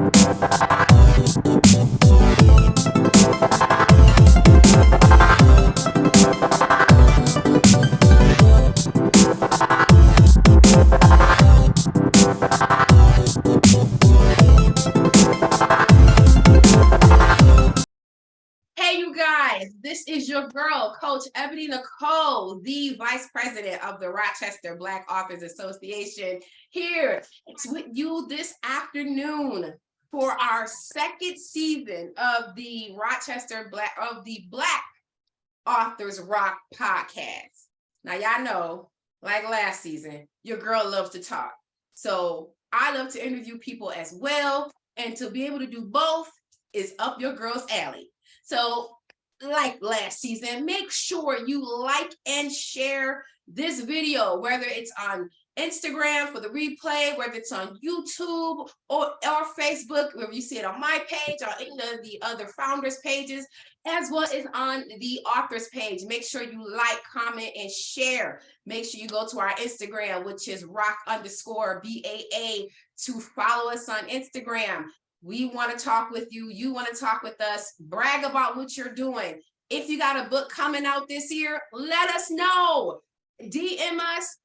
Hey, you guys, this is your girl, Coach Ebony Nicole, the Vice President of the Rochester Black Authors Association, here with you this afternoon for our second season of the Black Authors Rock podcast. Now, y'all know, like last season, your girl loves to talk. So I love to interview people as well, and to be able to do both is up your girl's alley. So, like last season, make sure you like and share this video, whether it's on Instagram for the replay, whether it's on YouTube or Facebook, whether you see it on my page or any of the other founders' pages, as well as on the author's page. Make sure you like, comment, and share. Make sure you go to our Instagram, which is rock_BAA, to follow us on Instagram. We want to talk with you. You want to talk with us. Brag about what you're doing. If you got a book coming out this year, let us know. DM us.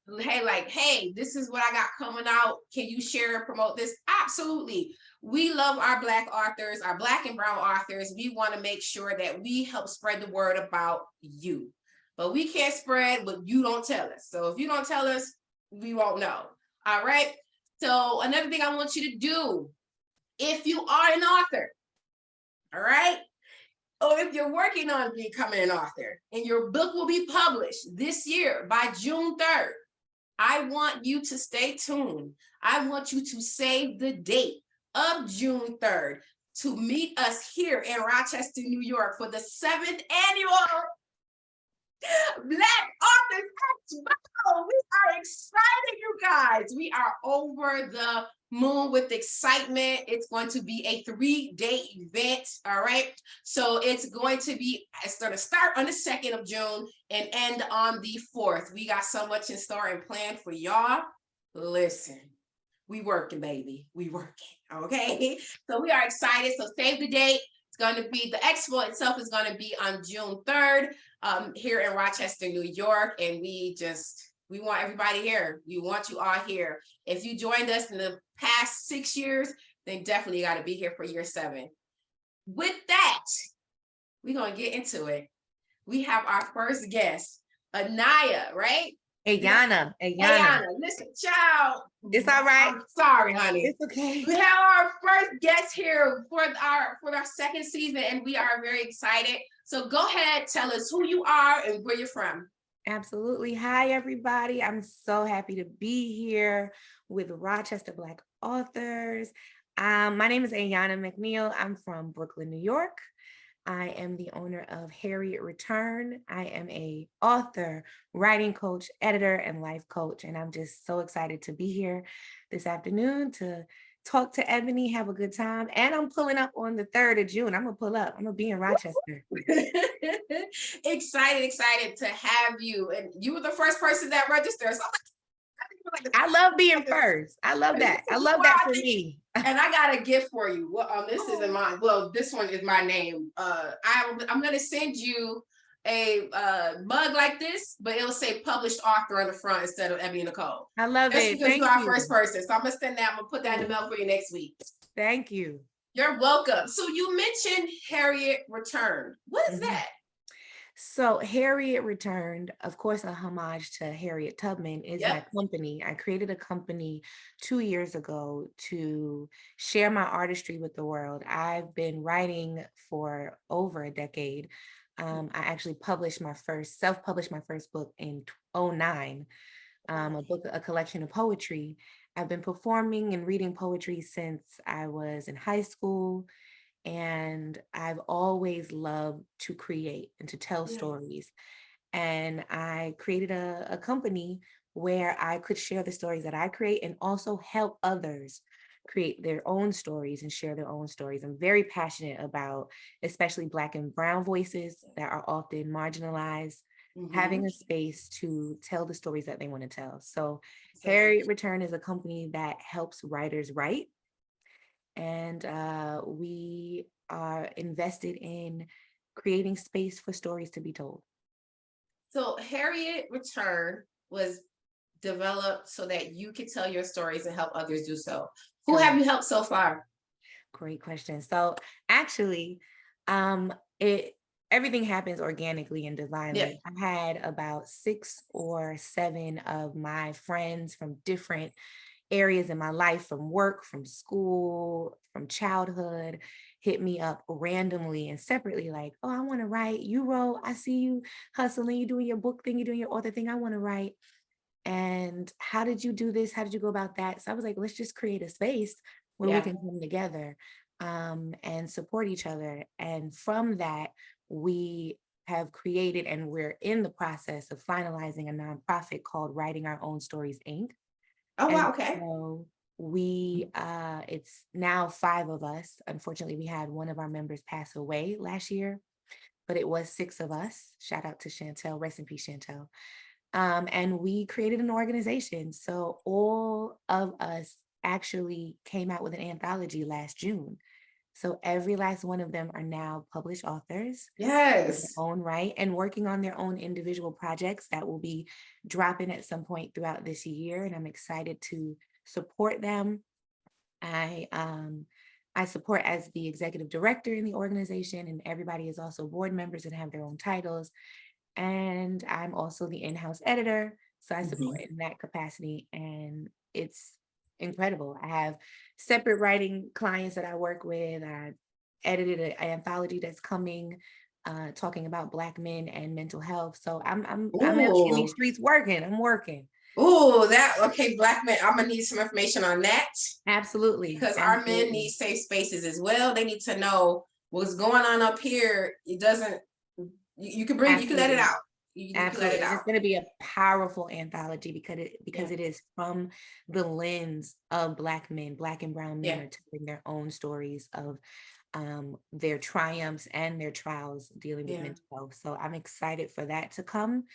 Hey, this is what I got coming out. Can you share and promote this? Absolutely. We love our Black authors, our Black and brown authors. We want to make sure that we help spread the word about you. But we can't spread what you don't tell us. So if you don't tell us, we won't know. All right. So another thing I want you to do, if you are an author, all right, or if you're working on becoming an author and your book will be published this year by June 3rd, I want you to stay tuned. I want you to save the date of June 3rd to meet us here in Rochester, New York for the 7th annual Black Authors Expo. We are excited, you guys. We are over the moon with excitement. It's going to be a 3-day event. All right. So it's going to start on the 2nd of June and end on the 4th. We got so much in store and planned for y'all. Listen, we working, baby. We working. Okay. So we are excited. So save the date. The expo itself is going to be on June 3rd here in Rochester, New York. And we want everybody here. We want you all here. If you joined us in the past 6 years, then definitely got to be here for year 7. With that, we're going to get into it. We have our first guest, Anaya, right? Ayanna. Listen, child. It's all right. I'm sorry, honey. It's okay. We have our first guest here for our second season, and we are very excited. So go ahead, tell us who you are and where you're from. Absolutely. Hi, everybody. I'm so happy to be here with Rochester Black Authors. My name is Ayanna McNeill. I'm from Brooklyn, New York. I am the owner of Harriet Return. I am an author, writing coach, editor, and life coach. And I'm just so excited to be here this afternoon to talk to Ebony, have a good time. And I'm pulling up on the 3rd of June. I'm going to pull up. I'm going to be in Rochester. Excited to have you. And you were the first person that registered. So I love being first. I love that. I love that for me. And I got a gift for you. Well, this isn't mine. Well, this one is my name. I'm going to send you a mug like this, but it'll say published author on the front instead of Ebony Nicole. I love it. Because you're our first person. So I'm going to send that. I'm going to put that in the mail for you next week. Thank you. You're welcome. So you mentioned Harriet Returned. What is that? So Harriet Returned, of course, a homage to Harriet Tubman, is my company. I created a company 2 years ago to share my artistry with the world. I've been writing for over a decade. I actually self-published my first book in 2009, a collection of poetry. I've been performing and reading poetry since I was in high school. And I've always loved to create and to tell stories. And I created a company where I could share the stories that I create and also help others create their own stories and share their own stories. I'm very passionate about, especially Black and brown voices that are often marginalized, having a space to tell the stories that they want to tell. So Harriet Return is a company that helps writers write. and we are invested in creating space for stories to be told. So Harriet Return was developed so that you could tell your stories and help others do so. Who have Correct. you helped so far? Great question. So actually, it everything happens organically and Yeah. divinely. I had about 6 or 7 of my friends from different areas in my life, from work, from school, from childhood, hit me up randomly and separately, like, oh, I want to write. You wrote, I see you hustling, you doing your book thing, you doing your author thing. I want to write. And how did you do this? How did you go about that? So I was like, let's just create a space where we Yeah. can come together and support each other. And from that, we have created and we're in the process of finalizing a nonprofit called Writing Our Own Stories, Inc. Oh And wow. Okay. so it's now 5 of us. Unfortunately, we had one of our members pass away last year, but it was 6 of us. Shout out to Chantel, rest in peace, Chantel. And we created an organization. So all of us actually came out with an anthology last June. So every last one of them are now published authors in their Yes. own right and working on their own individual projects that will be dropping at some point throughout this year. And I'm excited to support them. I support as the executive director in the organization, and everybody is also board members and have their own titles. And I'm also the in-house editor, so I support Mhm. in that capacity, and it's incredible. I have separate writing clients that I work with. I edited an anthology that's coming, talking about Black men and mental health. So I'm out in these Ooh. streets working. I'm working. Ooh, that okay, Black men. I'm gonna need some information on that Absolutely, because our men absolutely. need safe spaces as well. They need to know what's going on up here. It doesn't. You can bring. You can let it Absolutely. out. You can let it Absolutely. And out. it's going to be a powerful anthology because Yeah. it is from the lens of Black men. Black and brown men Yeah. are telling their own stories of their triumphs and their trials dealing with Yeah. mental health. So I'm excited for that to come.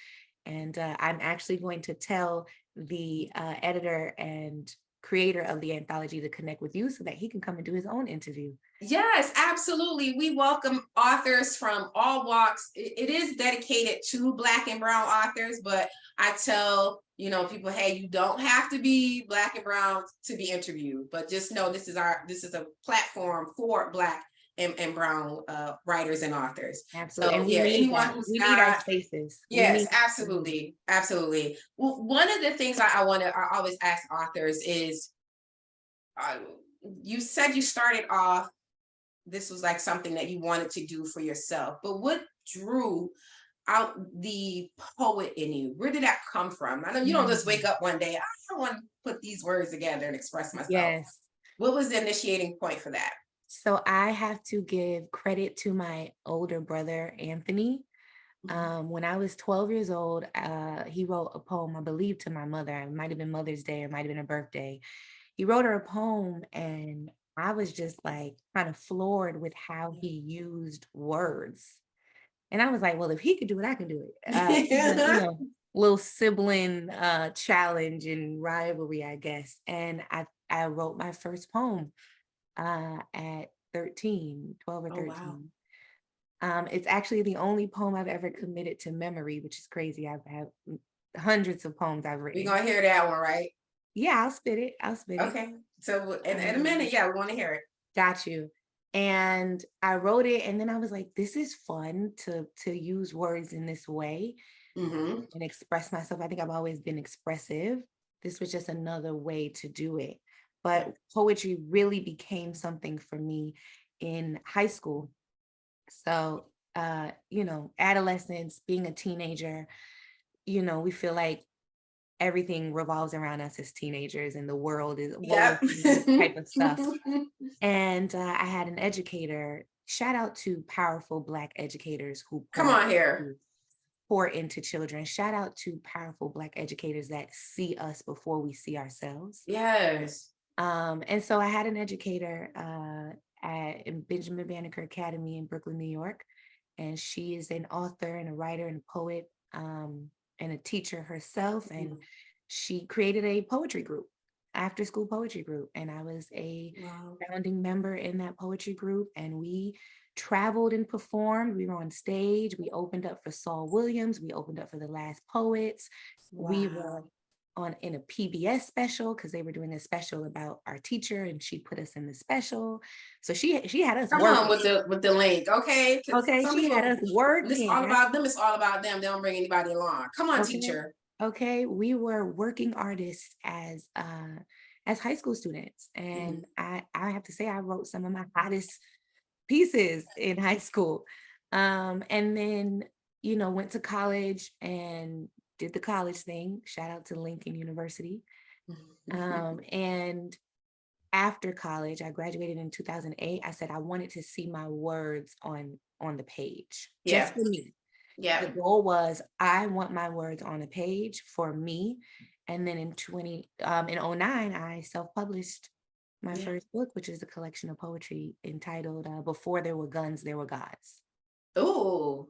And I'm actually going to tell the editor and creator of the anthology to connect with you so that he can come and do his own interview. Yes, absolutely. We welcome authors from all walks. It is dedicated to Black and brown authors, but I tell people, hey, you don't have to be Black and brown to be interviewed, but just know this is a platform for Black and brown writers and authors. Absolutely. So And we yeah, need anyone that. who's We need our got spaces. We yes, need absolutely, absolutely. Well, one of the things I always ask authors is, uh, you said you started off, this was like something that you wanted to do for yourself, but what drew out the poet in you? Where did that come from? I know you don't just wake Mhm. up one day, I want to put these words together and express myself. Yes. What was the initiating point for that? So I have to give credit to my older brother, Anthony. Mhm. When I was 12 years old, he wrote a poem, I believe, to my mother. It might have been Mother's Day or might have been her birthday. He wrote her a poem, and I was just like kind of floored with how he used words. And I was like, well, if he could do it, I can do it. Little sibling challenge and rivalry, I guess. And I wrote my first poem at 13, 12 or Oh wow. 13. It's actually the only poem I've ever committed to memory, which is crazy. I've had hundreds of poems I've We're written. gonna hear that one, right? Yeah, I'll spit it. I'll spit it. Okay. So in a Um, minute, yeah, we want to hear it. got you. And I wrote it, and then I was like, this is fun to use words in this way Mm-hmm. and express myself. I think I've always been expressive. This was just another way to do it. Yeah. But poetry really became something for me in high school. So, adolescence, being a teenager, we feel like everything revolves around us as teenagers and the world is woe Yep. is me type of stuff. And I had an educator, shout out to powerful Black educators who Come on here. pour into children. Shout out to powerful Black educators that see us before we see ourselves. Yes. And so I had an educator in Benjamin Banneker Academy in Brooklyn, New York. And she is an author and a writer and a poet and a teacher herself. And she created a poetry group. after school poetry group, and I was a Wow. founding member in that poetry group, and we traveled and performed. We were on stage. We opened up for Saul Williams. We opened up for the Last Poets. We were Wow. on in a PBS special because they were doing a special about our teacher, and she put us in the special. So she had us Come on working. with the link, okay? Because Okay, some she had people, us when it's working. all about them, it's all about them. They don't bring anybody along. Come on, Okay. teacher. Okay. We were working artists as high school students. Mhm. And I have to say I wrote some of my hottest pieces in high school. And then, went to college and did the college thing. Shout out to Lincoln University. And after college, I graduated in 2008. I said I wanted to see my words on the page just Yeah, for me. The yeah, goal was I want my words on a page for me. And then in 09, I self-published my yeah. first book, which is a collection of poetry entitled Before There Were Guns, There Were Gods. Ooh.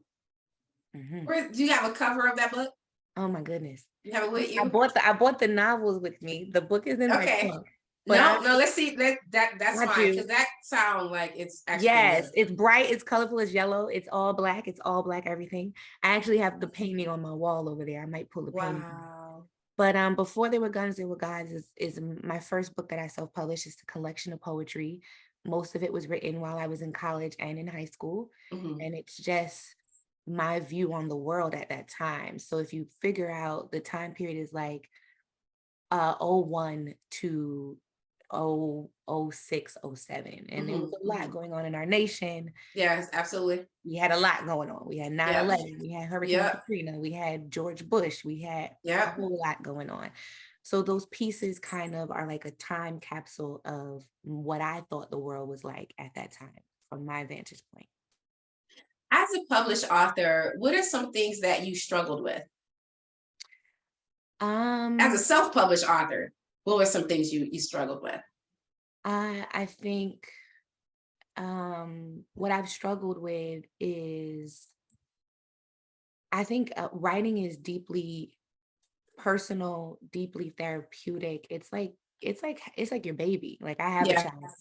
Mhm. Do you have a cover of that book? Oh my goodness. You have it with I you? bought the novels with me. The book is in my Okay. trunk. But No, no, let's see. That's I fine, do. because that sounds like it's actually pretty Yes, good. it's bright, it's colorful, it's yellow, it's all black everything. I actually have the painting on my wall over there. I might pull the painting. Wow. But Before There Were Guns, There Were Gods is my first book that I self-published. It's a collection of poetry. Most of it was written while I was in college and in high school. Mhm. And it's just my view on the world at that time. So if you figure out the time period is like '01 to 06, '07. And there was Mhm. a lot Mhm. going on in our nation. Yes, absolutely. We had a lot going on. We had Yeah. 9/11, we had Hurricane Yep. Katrina, we had George Bush, we had a Yep. whole lot going on. So those pieces kind of are like a time capsule of what I thought the world was like at that time from my vantage point. As a published author, what are some things that you struggled with? As a Um, self-published author, what were some things you struggled with? I think what I've struggled with is I think writing is deeply personal, deeply therapeutic. It's like your baby. Like I have a Yeah. child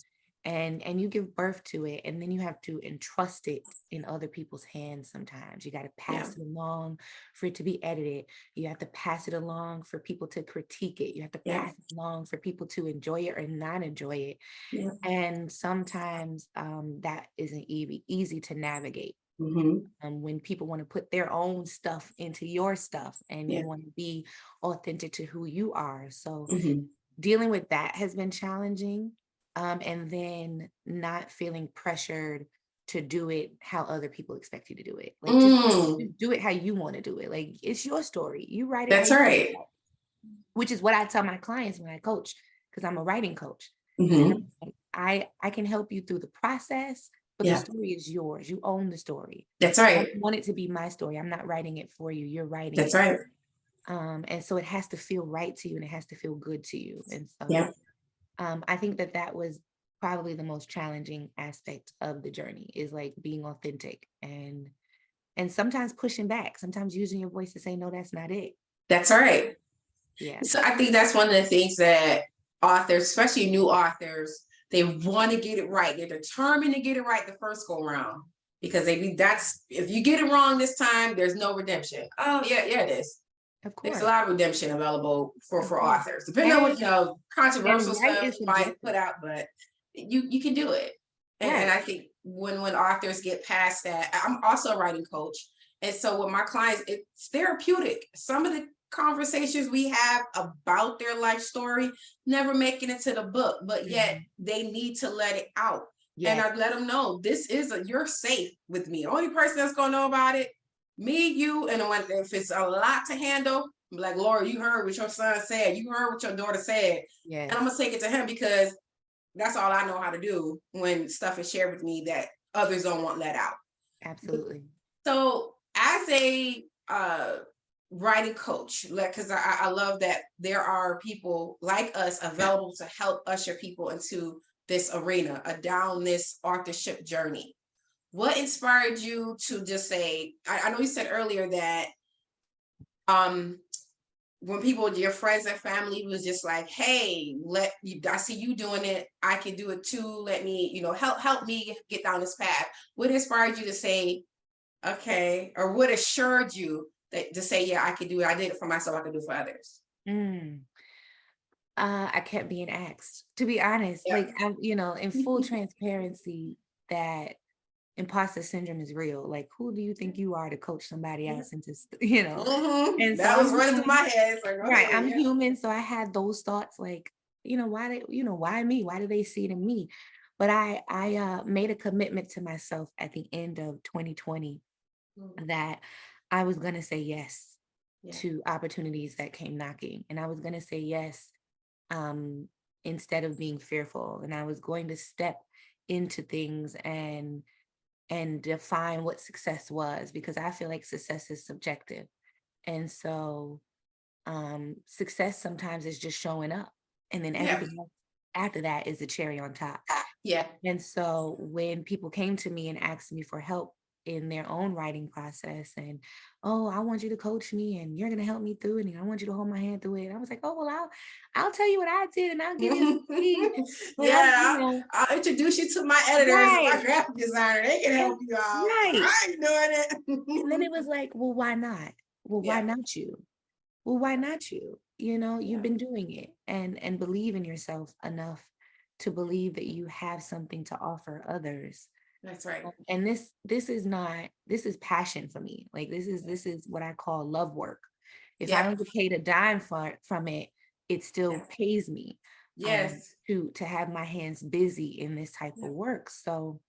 and you give birth to it and then you have to entrust it in other people's hands sometimes. You got to Yeah. pass it along for it to be edited. You have to pass it along for people to critique it. You have to Yeah. pass it along for people to enjoy it or not enjoy it. Yeah. And sometimes that isn't easy to navigate Mhm. when people want to put their own stuff into your stuff and Yeah. you want to be authentic to who you are. So Mhm. dealing with that has been challenging. And then not feeling pressured to do it how other people expect you to do it. Like Mm. just do it how you want to do it. Like it's your story. You write it how That's you want right. to, which is what I tell my clients when I coach, because I'm a writing coach. And Mhm. I'm like, I can help you through the process, but the Yeah. story is yours. You own the story. That's I right. don't want it to be my story. I'm not writing it for you. You're writing That's it. right. And so it has to feel right to you and it has to feel good to you. And so Yeah. I think that was probably the most challenging aspect of the journey is like being authentic and sometimes pushing back, sometimes using your voice to say, no, that's not it. That's right. Yeah. So I think that's one of the things that authors, especially new authors, they want to get it right. They're determined to get it right the first go round because that's if you get it wrong this time, there's no redemption. Oh yeah, yeah, it is. Of There's a course. lot of redemption available Of for course. authors, depending on what And controversial right stuff is you might subjective. put out, but you can do it. And Right. I think when authors get past that, I'm also a writing coach, and so with my clients, it's therapeutic. Some of the conversations we have about their life story never making it to the book, but yet Mhm. they need to let it out. And Yes. I let them know you're safe with me. Only person that's gonna know about it, me, you, and if it's a lot to handle, I'm like, Laura, you heard what your son said, you heard what your daughter said, and I'm Yes. gonna take it to him because that's all I know how to do when stuff is shared with me that others don't want let out. Absolutely. So as a writing coach, because I love that there are people like us available to help usher people into this arena, down this authorship journey. What inspired you to just say, I know you said earlier that um when people, your friends and family was just like, hey, I see you doing it, I can do it too, let me, help me get down this path. What inspired you to say, okay, or what assured you that to say, yeah, I can do it, I did it for myself, I can do it for others? Mm. I kept being asked, to be honest, Yeah. like, I'm, in full transparency, that imposter syndrome is real. Like, who do you think you are to coach somebody else into, And so That I'm was running through human, my head. It's like, right? okay, I'm yeah. human, so I had those thoughts, like, why me? Why do they see it in me? But I made a commitment to myself at the end of 2020 Mm. that I was gonna say yes Yeah. to opportunities that came knocking, and I was gonna say yes, um, instead of being fearful. And I was going to step into things and define what success was, because I feel like success is subjective. And so success sometimes is just showing up. And then Yeah. everything else after that is a cherry on top. Yeah. And so when people came to me and asked me for help in their own writing process, and, oh, I want you to coach me and you're gonna help me through it, and I want you to hold my hand through it. And I was like, oh, well, I'll tell you what I did and I'll give you some tea. But Yeah, I'll introduce you to my editors and right, my graphic designer. They can and help you out. right. I ain't doing And then it. it was like, well, why not? Well, why Yeah. not you? Well, why not you? You've Yeah. been doing it, and believe in yourself enough to believe that you have something to offer others. That's right. And this is passion for me. Like, this is what I call love work. If I Yeah. don't get paid a dime from it, it still Yeah. pays me Yes. to have my hands busy in this type Yeah. of work. So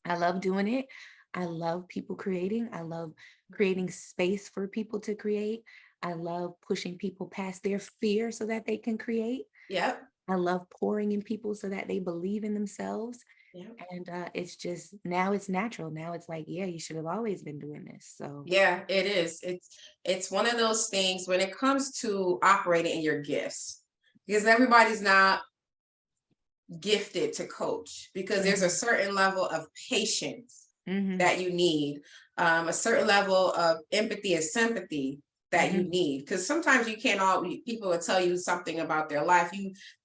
I love doing it. I love people creating. I love creating space for people to create. I love pushing people past their fear so that they can create. Yep. I love pouring in people so that they believe in themselves. Yep. And it's just, now it's natural. Now it's like, yeah, you should have always been doing this. So, Yeah, it is. It's one of those things when it comes to operating in your gifts, because everybody's not gifted to coach, because there's a mhm, certain level of patience mhm, that you need, a certain level of empathy and sympathy that you mhm, need, because sometimes you can't all people will tell you something about their life,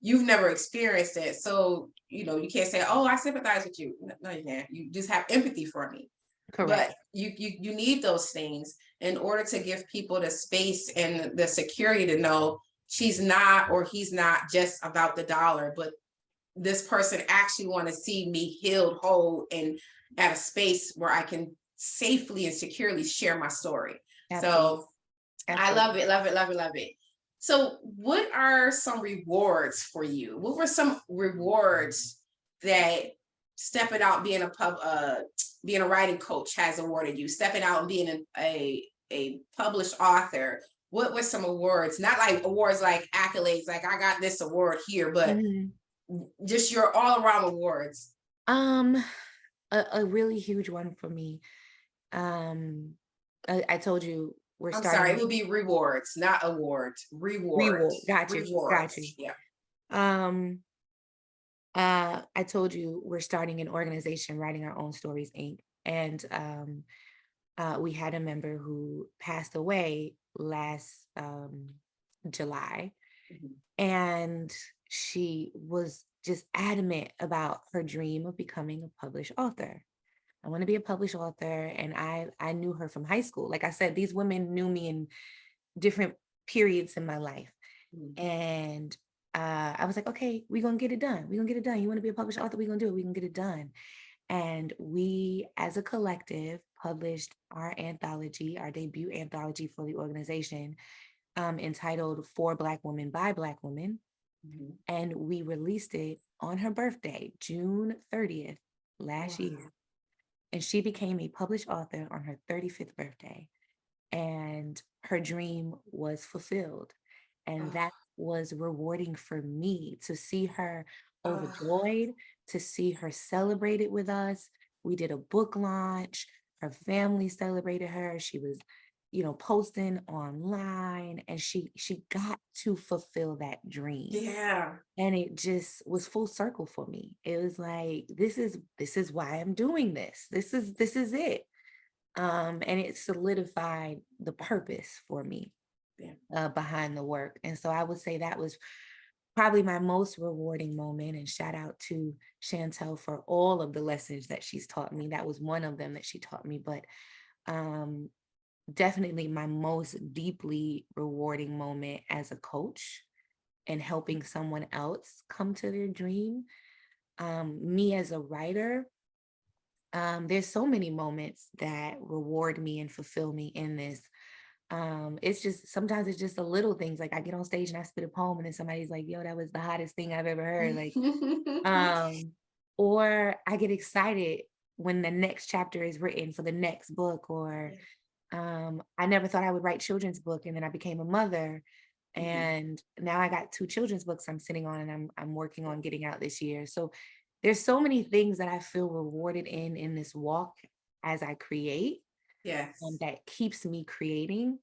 you've never experienced it, so you can't say, oh, I sympathize with you. No, you can't. You just have empathy for me. correct. But you need those things in order to give people the space and the security to know she's not or he's not just about the dollar, but this person actually want to see me healed, whole, and at a space where I can safely and securely share my story. Absolutely. So I love Absolutely. it, love it, love it, love it. So what are some rewards for you? What were some rewards that stepping out, being a writing coach has awarded you? Stepping out and being a published author. What were some awards? Not like awards like accolades, like I got this award here, but Mhm. just your all around awards. Um, a really huge one for me. Um, I told you we're I'm sorry, it starting would be rewards, not awards. reward. Rewards. Got you. Got you. Rewards. Yeah. Um, I told you we're starting an organization, Writing Our Own Stories Inc. And we had a member who passed away last July, Mhm. and she was just adamant about her dream of becoming a published author. I want to be a published author, and I knew her from high school. Like I said, these women knew me in different periods in my life. Mhm. And I was like, okay, we're gonna get it done. We're gonna get it done. You want to be a published author? We're gonna do it. We can get it done. And we, as a collective, published our anthology, our debut anthology for the organization, entitled For Black Women by Black Women. Mhm. And we released it on her birthday, June 30th last Wow. year. And she became a published author on her 35th birthday. And her dream was fulfilled. And Oh, that was rewarding for me to see her oh, overjoyed, to see her celebrated with us. We did a book launch. Her family celebrated her. She was, posting online, and she got to fulfill that dream. yeah. And it just was full circle for me. It was like, this is why I'm doing this. This is it. And it solidified the purpose for me. behind the work. And so I would say that was probably my most rewarding moment. And shout out to Chantel for all of the lessons that she's taught me. That was one of them that she taught me. But um, definitely my most deeply rewarding moment as a coach and helping someone else come to their dream. Me as a writer, there's so many moments that reward me and fulfill me in this. It's just sometimes it's just the little things. Like I get on stage and I spit a poem and then somebody's like, yo, that was the hottest thing I've ever heard. Like, or I get excited when the next chapter is written for the next book, or I never thought I would write children's book, and then I became a mother, and now I got 2 children's books I'm sitting on, and I'm working on getting out this year. So there's so many things that I feel rewarded in this walk as I create, Yes. that keeps me creating,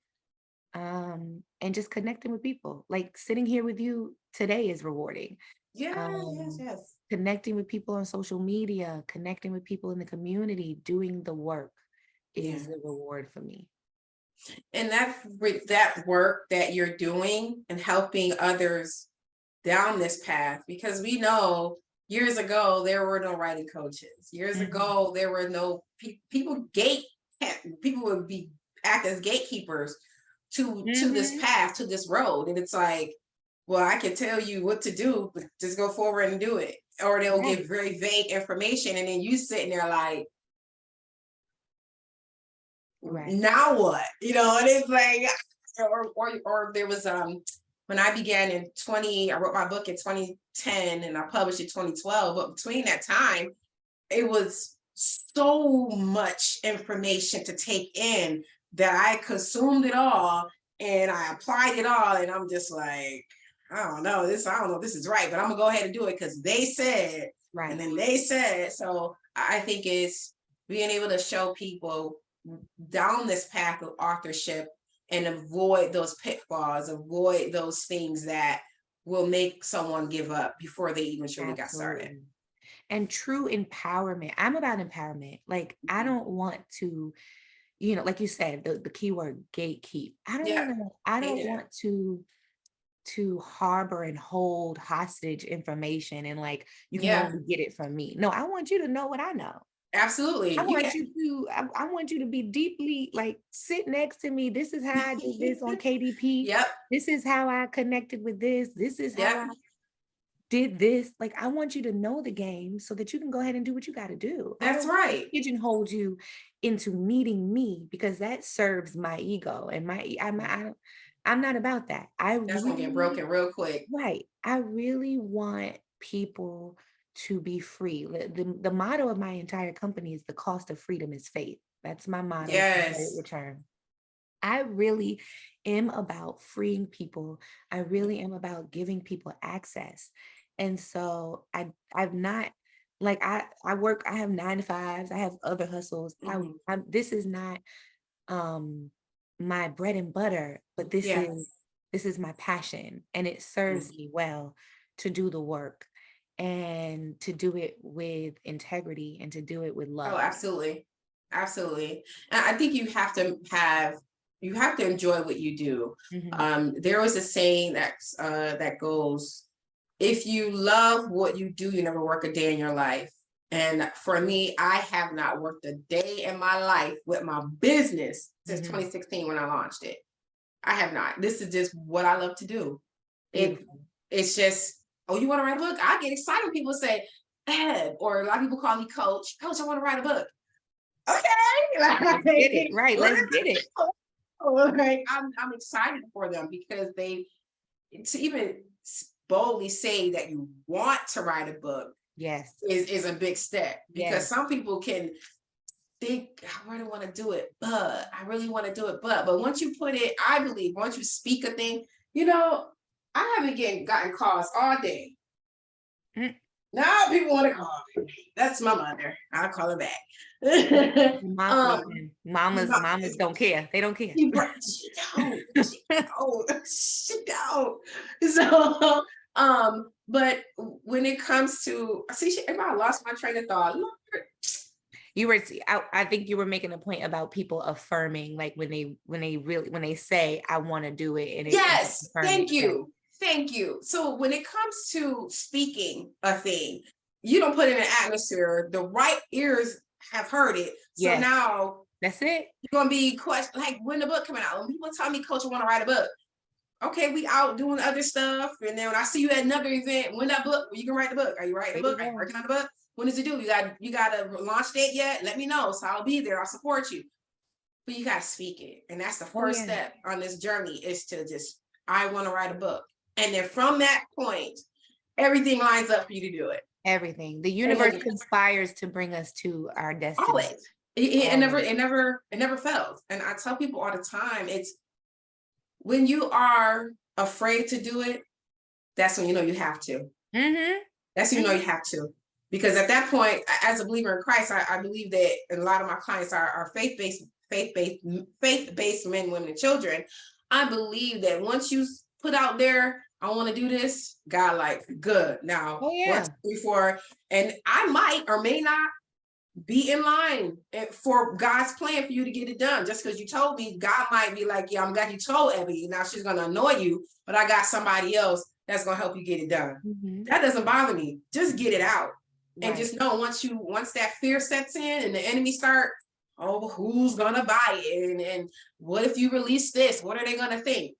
and just connecting with people. Like sitting here with you today is rewarding. Yes. Connecting with people on social media, connecting with people in the community, doing the work is the reward for me. And that work that you're doing and helping others down this path, because we know years ago there were no writing coaches. Years ago there were no people would be act as gatekeepers to this path, to this road, and it's like, well, I can tell you what to do, but just go forward and do it. Or they'll give very vague information, and then you sitting there like, now what? And it's like, or there was when I began I wrote my book in 2010 and I published in 2012. But between that time, it was so much information to take in that I consumed it all and I applied it all. And I'm just like, I don't know if this is right, but I'm gonna go ahead and do it because they said, and then they said. So I think it's being able to show people down this path of authorship and avoid those pitfalls, avoid those things that will make someone give up before they even truly got started. And true empowerment. I'm about empowerment. Like I don't want to, like you said, the keyword gatekeep. I don't want to harbor and hold hostage information and like you can only get it from me. No, I want you to know what I know. Absolutely. I want you to be deeply like sit next to me. This is how I did this on KDP. This is how I connected with this. This is how I did this. Like I want you to know the game so that you can go ahead and do what you got to do. That's right. Pigeonhole you into meeting me because that serves my ego and I'm not about that. That's gonna get broken real quick. Right. I really want people to be free. The motto of my entire company is the cost of freedom is faith. That's my motto. Yes. Return. I really am about freeing people. I really am about giving people access. And so I've not like I work, I have 9 to 5s, I have other hustles. This is not my bread and butter, but this is my passion, and it serves me well to do the work and to do it with integrity and to do it with love. Oh, absolutely. And I think you have to enjoy what you do. There was a saying that goes, if you love what you do, you never work a day in your life. And for me, I have not worked a day in my life with my business since 2016 when I launched it. I have not. This is just what I love to do. It's just, oh, you want to write a book? I get excited when people say, or a lot of people call me coach. Coach, I want to write a book. Okay. Let's get it. Right. Let's get it. Like, I'm excited for them because to even boldly say that you want to write a book is a big step, because some people can think, I really want to do it, but I really want to do it, but once you put it, I believe once you speak a thing, I haven't gotten calls all day. Now people want to call me. That's my mother. I'll call her back. Mamas don't care. They don't care. She don't. So, but when it comes to, I lost my train of thought. Lord. I think you were making a point about people affirming, like when they say, I want to do it, and it's Yes, thank affirming. you. Thank you. So when it comes to speaking a thing, you don't put in an atmosphere, the right ears have heard it. So Yes, now that's it. you're gonna be question like when the book coming out. When people tell me, Coach, I want to write a book. Okay, we out doing other stuff. And then when I see you at another event, when that book, you can write the book. Are you writing the book? Are you working on the book? When is it due? You got a launch date yet? Let me know. So I'll be there. I'll support you. But you got to speak it. And that's the first step on this journey is to just, I want to write a book. And then from that point, everything lines up for you to do it. Everything. The universe conspires to bring us to our destiny. Always. It never fails. And I tell people all the time, it's when you are afraid to do it, that's when you know you have to. Mm-hmm. That's when you know you have to. Because at that point, as a believer in Christ, I believe that a lot of my clients are faith-based men, women, and children. I believe that once you put out there, I want to do this, God, like, good. Now, what's before, and I might or may not be in line for God's plan for you to get it done. Just because you told me, God might be like, yeah, I'm glad you told Abby. Now she's going to annoy you, but I got somebody else that's going to help you get it done. Mm-hmm. That doesn't bother me. Just get it out. Right. And just know once that fear sets in and the enemy start, oh, who's going to buy it? And what if you release this? What are they going to think?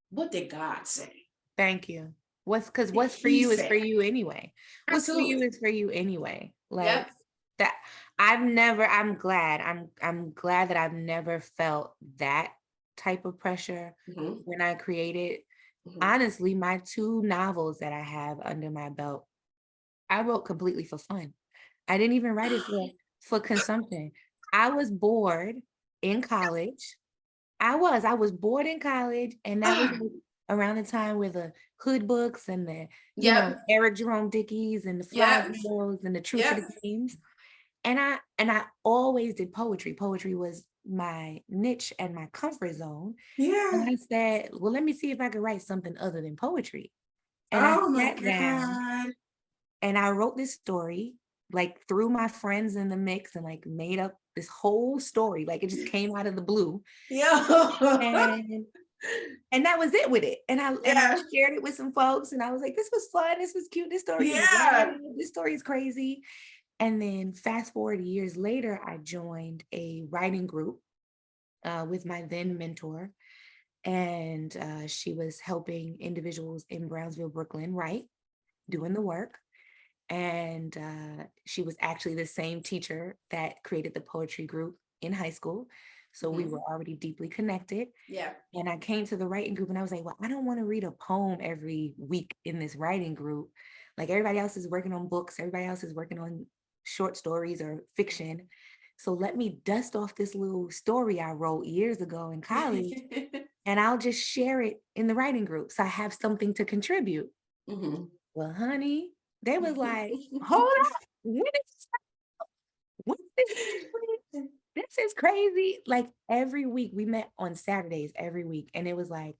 What did God say? Thank you. What's for you is for you anyway. What's for you is for you anyway. Like that. I'm glad that I've never felt that type of pressure when I created. Honestly, my 2 novels that I have under my belt, I wrote completely for fun. I didn't even write it for consumption. I was bored in college. I was bored in college, and that was around the time where the hood books and the Eric Jerome Dickies and the Fly Girls and the True to the Games. And I always did poetry. Poetry was my niche and my comfort zone. Yeah. And I said, well, let me see if I could write something other than poetry. And I sat down and I wrote this story, like threw my friends in the mix and like made up this whole story. Like it just came out of the blue. Yeah. And that was it with it. And I shared it with some folks and I was like, this was fun. This was cute. This story is wild. This story is crazy. And then fast forward years later, I joined a writing group with my then mentor. And she was helping individuals in Brownsville, Brooklyn write, doing the work. And she was actually the same teacher that created the poetry group in high school. So we were already deeply connected. Yeah. And I came to the writing group and I was like, well, I don't want to read a poem every week in this writing group. Like everybody else is working on books. Everybody else is working on short stories or fiction. So let me dust off this little story I wrote years ago in college and I'll just share it in the writing group. So I have something to contribute. Well, honey, they was like, hold up. This is crazy. Like every week we met on Saturdays every week. And it was like,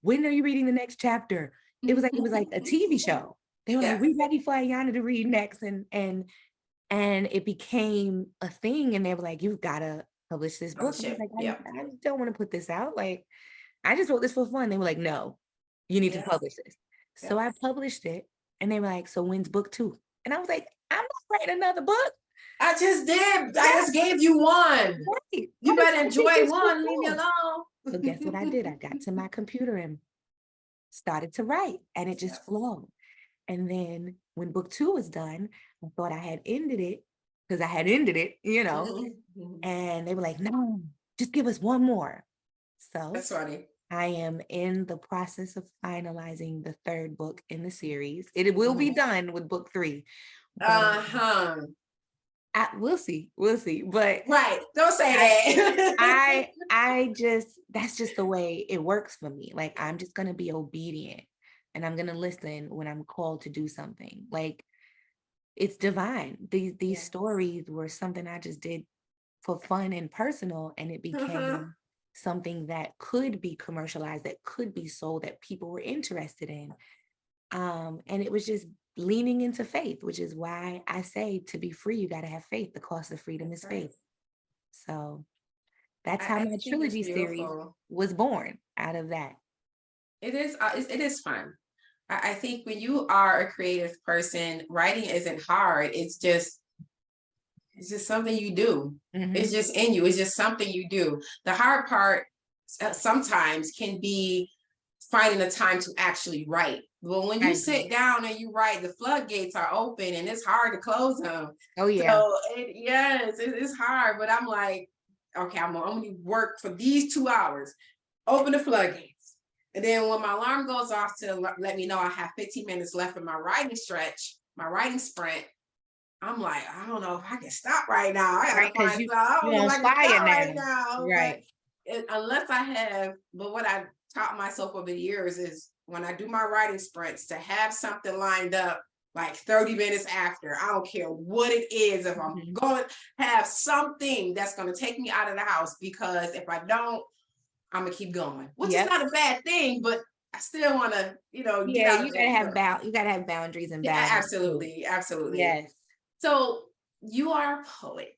when are you reading the next chapter? It was like a TV show. They were like, we ready for Ayanna to read next. And it became a thing. And they were like, you've got to publish this book. And I was like, I don't want to put this out. Like, I just wrote this for fun. They were like, no, you need to publish this. So I published it. And they were like, so when's book 2? And I was like, I'm not writing another book. I just did. I just gave you one. Right. You better enjoy one. Leave me alone. So guess what I did? I got to my computer and started to write, and it just flowed. And then when book 2 was done, I thought I had ended it because I had ended it, you know. And they were like, no, just give us one more. So that's funny. I am in the process of finalizing the 3rd book in the series. It will be done with book 3. We'll see. But right. Don't say that. I just, that's just the way it works for me. Like, I'm just going to be obedient and I'm going to listen when I'm called to do something. Like, it's divine. These stories were something I just did for fun and personal, and it became something that could be commercialized, that could be sold, that people were interested in. And it was just leaning into faith, which is why I say to be free, you got to have faith. The cost of freedom is Right. faith. So that's how I my think it's trilogy series beautiful. was born out of that. It is fun. I think when you are a creative person, writing isn't hard. It's just something you do. It's just in you. It's just something you do. The hard part sometimes can be finding the time to actually write. But when you sit down and you write, the floodgates are open and it's hard to close them. Oh yeah. So it's hard. But I'm like, okay, I'm gonna work for these 2 hours. Open the floodgates. And then when my alarm goes off to let me know I have 15 minutes left in my writing stretch, my writing sprint, I'm like, I don't know if I can stop right now. I gotta find You, I don't know you're if on I can fire stop now. right now. Right. But unless I have, but what I taught myself over the years is when I do my writing sprints to have something lined up like 30 minutes after. I don't care what it is. If I'm going to have something that's going to take me out of the house, because if I don't, I'm gonna keep going, which is not a bad thing, but I still want to, get out. You gotta have boundaries and balance. Absolutely. Yes. So you are a poet.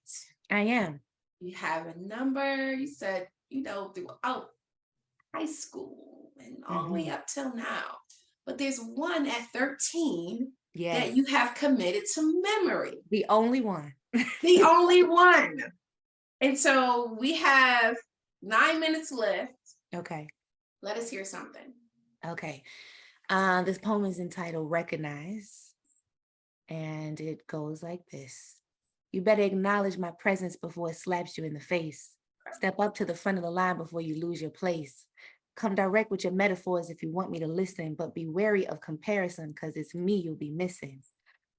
I am. You have a number. You said, throughout high school and all the way up till now. But there's one at 13 that you have committed to memory. The only one. The only one. And so we have 9 minutes left. Okay. Let us hear something. Okay. This poem is entitled Recognize, and it goes like this. You better acknowledge my presence before it slaps you in the face. Step up to the front of the line before you lose your place. Come direct with your metaphors if you want me to listen, but be wary of comparison because it's me you'll be missing.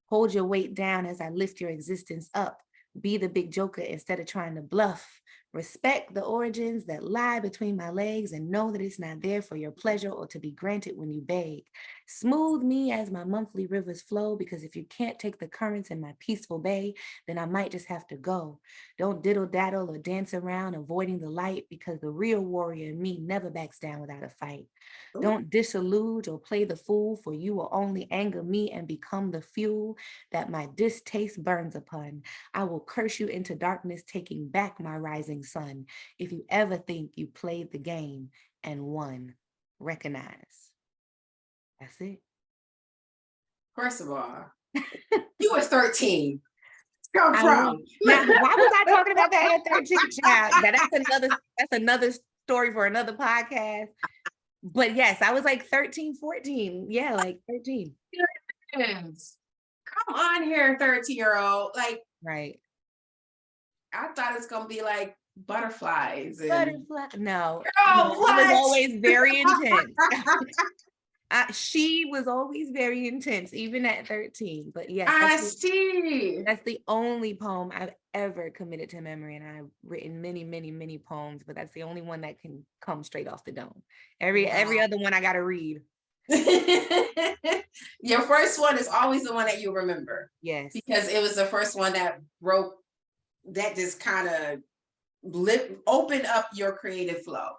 Hold your weight down as I lift your existence up. Be the big joker instead of trying to bluff. Respect the origins that lie between my legs and know that it's not there for your pleasure or to be granted when you beg. Smooth me as my monthly rivers flow, because if you can't take the currents in my peaceful bay, then I might just have to go. Don't diddle daddle or dance around avoiding the light, because the real warrior in me never backs down without a fight. Don't disillude or play the fool, for you will only anger me and become the fuel that my distaste burns upon. I will curse you into darkness, taking back my rising sun. If you ever think you played the game and won, recognize. That's it. First of all, you were 13. Come from. Now, why was I talking about that at 13, child? That's another story for another podcast. But yes, I was like 13, 14. Yeah, like 13. Come on here, 13-year-old. Like, right. I thought it's gonna be like butterflies. No, Girl, I was always very intense. She was always very intense, even at 13. But yes, that's the only poem I've ever committed to memory. And I've written many, many, many poems, but that's the only one that can come straight off the dome. Every other one I gotta read. Your first one is always the one that you remember. Yes. Because it was the first one that just kind of opened up your creative flow.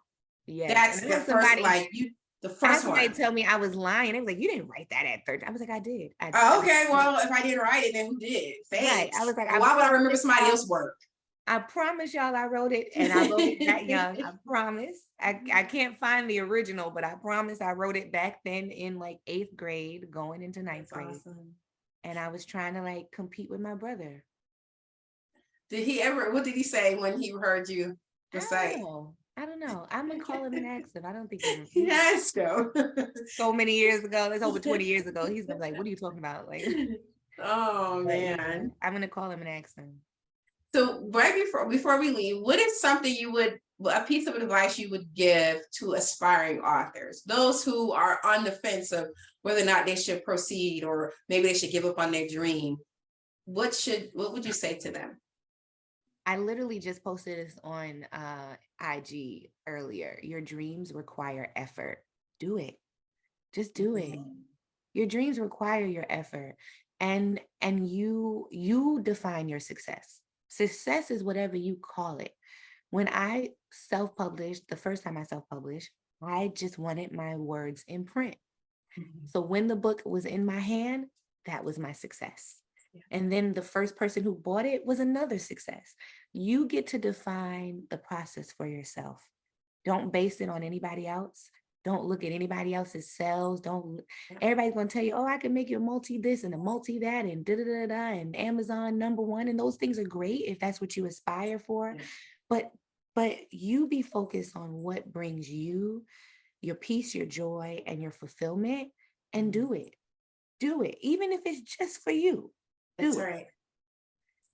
Yes. That's the first, the first one. They tell me I was lying. They was like, you didn't write that at 13. I was like, I did. Okay, well, if I didn't write it, then who did? Thanks. Right. I was like, why would I remember somebody else's work? I promise y'all I wrote it, and I wrote it that young. I promise. I can't find the original, but I promise I wrote it back then in like 8th grade, going into 9th grade. Awesome. And I was trying to compete with my brother. What did he say when he heard you recite? I don't know. I'm gonna call him and ask him. I don't think he asked him. So many years ago. It's over 20 years ago. He's gonna be like, what are you talking about? Oh man. Yeah, I'm gonna call him and ask him. So right before we leave, what is something a piece of advice you would give to aspiring authors, those who are on the fence of whether or not they should proceed or maybe they should give up on their dream? What would you say to them? I literally just posted this on IG earlier. Your dreams require effort. Do it. Just do it. Your dreams require your effort, and you define your success. Success is whatever you call it. When I self-published, the first time I self-published, I just wanted my words in print. So when the book was in my hand, that was my success. And then the first person who bought it was another success. You get to define the process for yourself. Don't base it on anybody else. Don't look at anybody else's sales. Everybody's going to tell you, oh, I can make you a multi this and a multi that and da da da da and Amazon #1. And those things are great if that's what you aspire for. But you be focused on what brings you your peace, your joy, and your fulfillment, and do it. Do it. Even if it's just for you. That's right.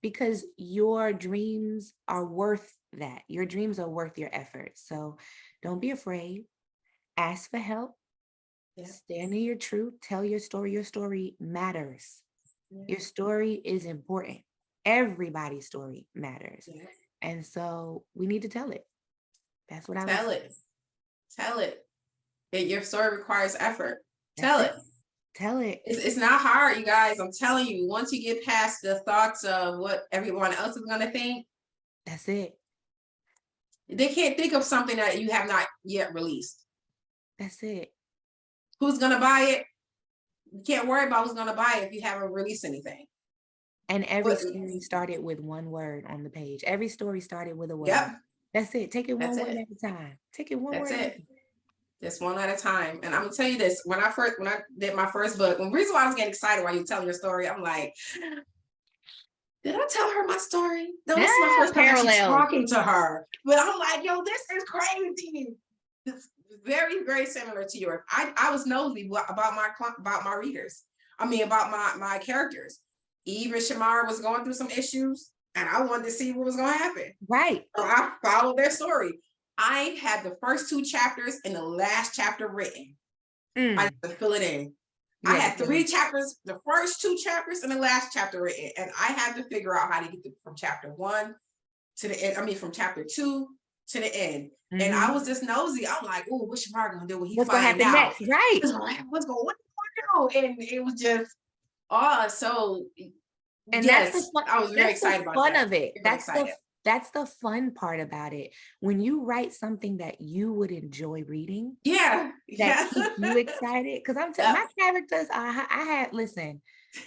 Because your dreams are worth that. Your dreams are worth your effort. So don't be afraid. Ask for help. Stand in your truth. Tell your story. Your story matters. Your story is important. Everybody's story matters. And so we need to tell it. That's what I tell would it. Tell it. Your story requires effort. Tell it. Tell it. It's not hard, you guys. I'm telling you, once you get past the thoughts of what everyone else is going to think, that's it. They can't think of something that you have not yet released. That's it. Who's going to buy it? You can't worry about who's going to buy it if you haven't released anything. And every story started with one word on the page. Every story started with a word. Yep. That's it. Take it one word at a time. Take it one word at a time. Just one at a time. And I'm gonna tell you this: when I did my first book, the reason why I was getting excited while you were telling your story, I'm like, did I tell her my story? No, this is my first time actually talking to her. But I'm like, yo, this is crazy. It's very, very similar to yours. I was nosy about my readers. I mean, about my characters. Eve and Shamara was going through some issues, and I wanted to see what was going to happen. Right. So I followed their story. I had the first 2 chapters and the last chapter written. I had to fill it in. I had 3 chapters, the first 2 chapters and the last chapter written. And I had to figure out how to get from chapter 1 to the end. I mean, from chapter 2 to the end. And I was just nosy. I'm like, oh, what's Shamar gonna do when he finds out? Next? Right. What's going on? And it was just, so. And yes, that's the fun, I was very excited about that. Of it. That's the fun part about it. When you write something that you would enjoy reading, that keeps you excited. Because I'm telling my characters, listen,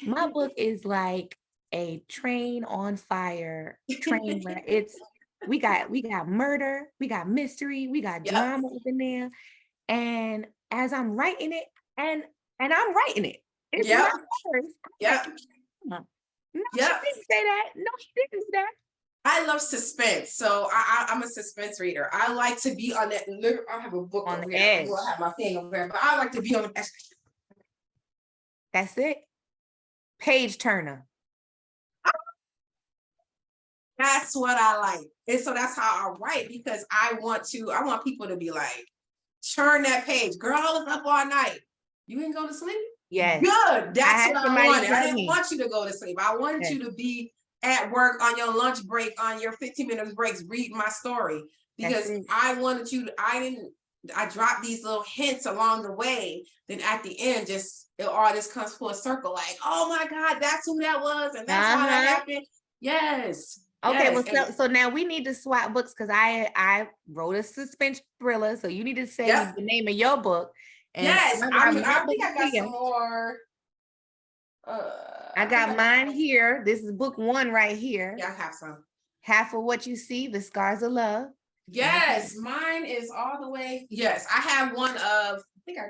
my book is like a train on fire train. We got murder, we got mystery, we got drama up in there. And as I'm writing it, and I'm writing it, it's not first. No, she didn't say that. No, she didn't say that. I love suspense, so I'm a suspense reader. I like to be on that. I have a book on the edge. I have my thing over there, but I like to be on the edge. That's it. Page turner. That's what I like, and so that's how I write, because I want people to be like, turn that page, girl. I was up all night. You didn't go to sleep. Yes. Good. That's what I wanted. I didn't want you to go to sleep. I wanted you to be at work on your lunch break, on your 15-minute breaks, read my story, because I wanted you to, I dropped these little hints along the way. Then at the end, all this comes full circle. Like, oh my God, that's who that was. And that's how that happened. Yes. Okay. Yes. Well, so now we need to swap books, because I wrote a suspense thriller. So you need to say the name of your book. And yes. I think I got some more. I got mine here. This is book 1 right here. Yeah, I have some. Half of What You See, The Scars of Love. Yes, mine is all the way. Yes, I have one of, I think I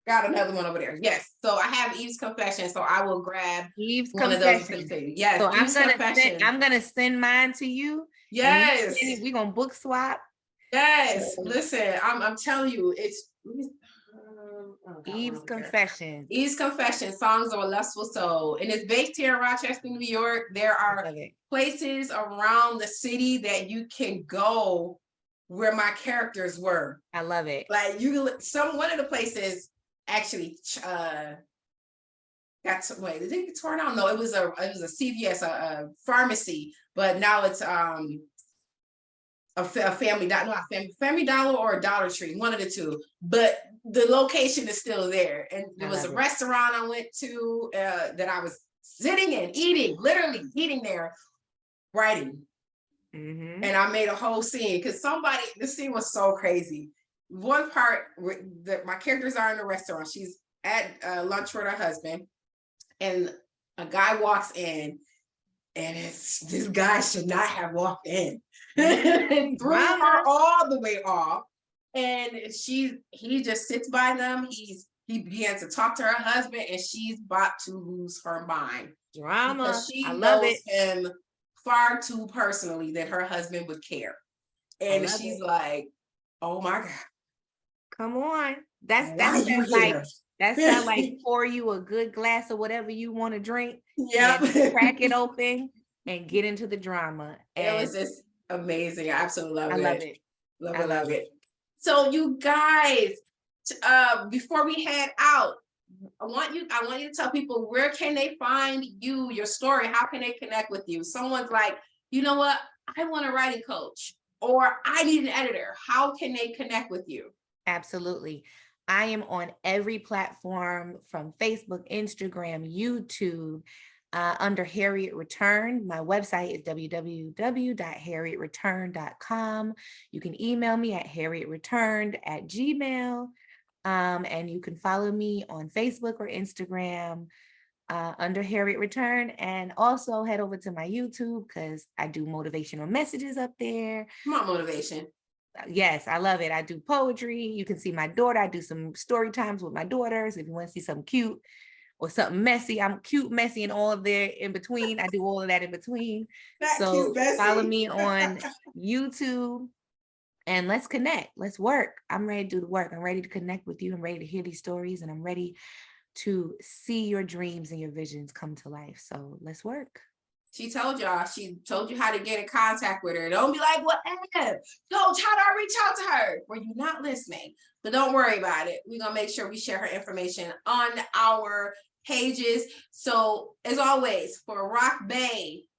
got another one over there. Yes, so I have Eve's Confession, so I will grab Eve's one Confession. Of those. Yes, so I'm gonna send mine to you. Yes, we're gonna book swap. Yes, listen, I'm telling you, it's Eve's Confession. Eve's Confession, Songs of a Lustful Soul. And it's based here in Rochester, New York. There are places around the city that you can go where my characters were. I love it. Like one of the places actually did it get torn down? No, it was a CVS, a pharmacy, but now it's a Family Dollar or a Dollar Tree, one of the two. But the location is still there. And there was a restaurant I went to that I was sitting and literally eating there, writing. And I made a whole scene because the scene was so crazy. One part, my characters are in the restaurant. She's at lunch with her husband. and a guy walks in, and this guy should not have walked in and threw her all the way off. And he just sits by them. He begins to talk to her husband, and she's about to lose her mind. Drama. Because she I love knows it. him far too personally that her husband would care. And she's like, oh my God. Come on. That sounds like pour you a good glass of whatever you want to drink. Yeah. Crack it open and get into the drama. And it was just amazing. I absolutely love it. Love it. Love it. So you guys, before we head out, I want you to tell people, where can they find you, your story? How can they connect with you? Someone's like, you know what? I want a writing coach, or I need an editor. How can they connect with you? Absolutely. I am on every platform from Facebook, Instagram, YouTube, under Harriet Returned. My website is www.harrietreturned.com. You can email me at harrietreturned@gmail.com. And you can follow me on Facebook or Instagram under Harriet Return, and also head over to my YouTube because I do motivational messages up there. Come on, motivation. Yes, I love it. I do poetry. You can see my daughter. I do some story times with my daughters. If you want to see something cute or something messy, I'm cute, messy, and all of there in between. I do all of that in between. So follow me on YouTube. And let's connect. Let's work. I'm ready to do the work. I'm ready to connect with you. I'm ready to hear these stories, and I'm ready to see your dreams and your visions come to life. So let's work. She told y'all, she told you how to get in contact with her. Don't be like, what? Coach, how do I reach out to her? Were you not listening? But don't worry about it. We're going to make sure we share her information on our pages. So as always, for Rock Bay,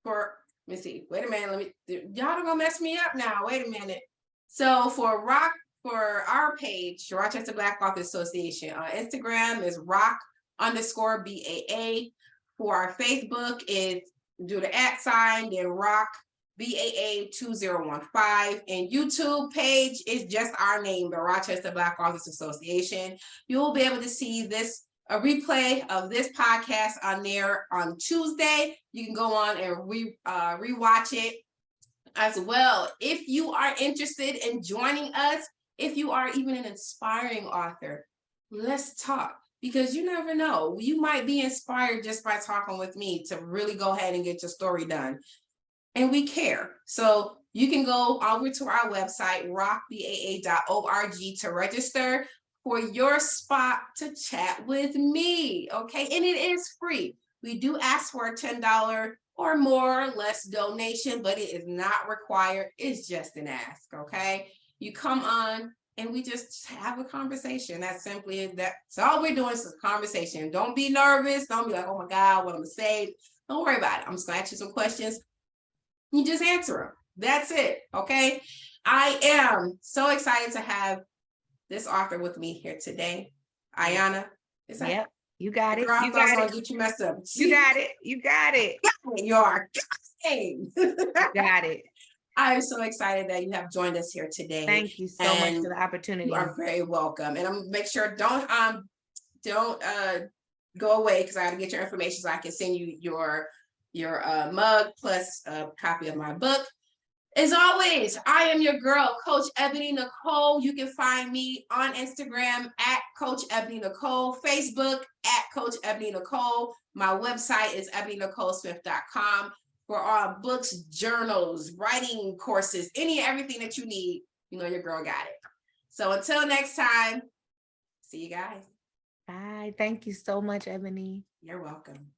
let me see. Wait a minute. Y'all don't gonna mess me up now. Wait a minute. So for our page, Rochester Black Authors Association, on Instagram is rock_BAA. For our Facebook, it's do the @ then rock BAA 2015. And YouTube page is just our name, the Rochester Black Authors Association. You'll be able to see a replay of this podcast on there on Tuesday. You can go on and rewatch it as well. If you are interested in joining us, if you are even an inspiring author, let's talk, because you never know. You might be inspired just by talking with me to really go ahead and get your story done. And we care. So you can go over to our website, rockbaa.org, to register for your spot to chat with me, okay? And it is free. We do ask for a $10 or more or less donation, but it is not required. It's just an ask, okay? You come on and we just have a conversation. That's simply it. That's all we're doing is a conversation. Don't be nervous. Don't be like, oh my God, what I'm gonna say. Don't worry about it. I'm just gonna ask you some questions. You just answer them. That's it, okay? I am so excited to have this author with me here today. Ayanna. Yep, you got it. You got it. Get you messed up. You got it. You got it. You are. You got it. I'm so excited that you have joined us here today. Thank you so much for the opportunity. You are very welcome. And I'm make sure don't go away, because I got to get your information so I can send you your mug plus a copy of my book. As always, I am your girl, Coach Ebony Nicole. You can find me on Instagram at Coach Ebony Nicole, Facebook at Coach Ebony Nicole. My website is ebonynicolesmith.com for all books, journals, writing courses, everything that you need. You know your girl got it. So until next time, see you guys. Bye. Thank you so much, Ebony. You're welcome.